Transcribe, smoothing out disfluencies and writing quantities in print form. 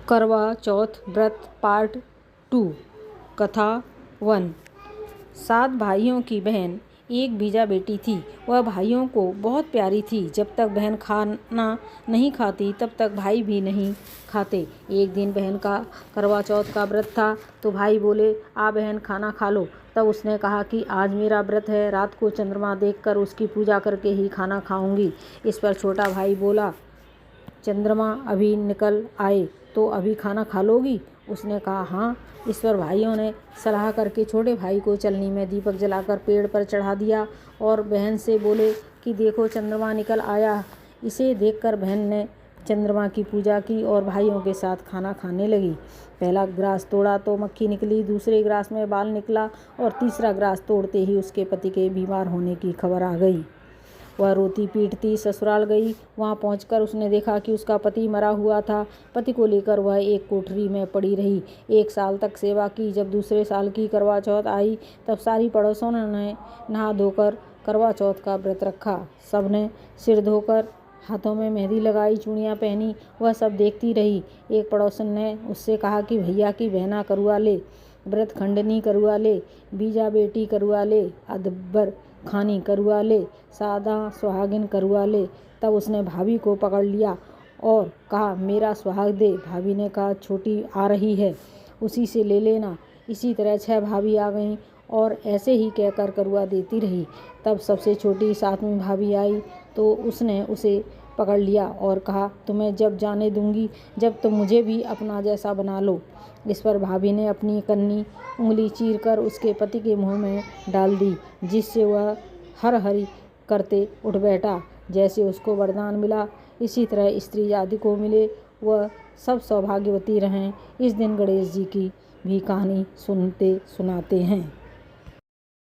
करवा चौथ व्रत पार्ट 2। कथा 1। 7 भाइयों की बहन एक बीजा बेटी थी। वह भाइयों को बहुत प्यारी थी। जब तक बहन खाना नहीं खाती तब तक भाई भी नहीं खाते। एक दिन बहन का करवा चौथ का व्रत था तो भाई बोले, आ बहन खाना खा लो। तब उसने कहा कि आज मेरा व्रत है, रात को चंद्रमा देखकर उसकी पूजा करके ही खाना खाऊंगी। इस पर छोटा भाई बोला, चंद्रमा अभी निकल आए तो अभी खाना खा लोगी? उसने कहा हाँ। इस पर भाइयों ने सलाह करके छोटे भाई को चलनी में दीपक जलाकर पेड़ पर चढ़ा दिया और बहन से बोले कि देखो चंद्रमा निकल आया। इसे देखकर बहन ने चंद्रमा की पूजा की और भाइयों के साथ खाना खाने लगी। पहला ग्रास तोड़ा तो मक्खी निकली, दूसरे ग्रास में बाल निकला और तीसरा ग्रास तोड़ते ही उसके पति के बीमार होने की खबर आ गई। वह रोती पीटती ससुराल गई। वहां पहुंचकर उसने देखा कि उसका पति मरा हुआ था। पति को लेकर वह एक कोठरी में पड़ी रही। 1 साल तक सेवा की। जब दूसरे साल की करवा चौथ आई तब सारी पड़ोसनों ने नहा धोकर करवा चौथ का व्रत रखा। सबने सिर धोकर हाथों में मेहंदी लगाई, चूड़ियाँ पहनी। वह सब देखती रही। एक पड़ोसन ने उससे कहा कि भैया की बहना करुआ ले, व्रत खंडनी करुआ ले, बीजा बेटी करुआ ले, अदब्बर खानी करुआ ले, सादा सुहागिन करुआ ले। तब उसने भाभी को पकड़ लिया और कहा, मेरा सुहाग दे। भाभी ने कहा, छोटी आ रही है, उसी से ले लेना। इसी तरह 6 भाभी आ गईं और ऐसे ही कहकर करुआ देती रही। तब सबसे छोटी 7वीं भाभी आई तो उसने उसे पकड़ लिया और कहा, तुम्हें जब जाने दूंगी जब तुम मुझे भी अपना जैसा बना लो। इस पर भाभी ने अपनी कन्नी उंगली चीरकर उसके पति के मुंह में डाल दी, जिससे वह हर हरी करते उठ बैठा। जैसे उसको वरदान मिला, इसी तरह स्त्री जाति को मिले, वह सब सौभाग्यवती रहें। इस दिन गणेश जी की भी कहानी सुनाते हैं।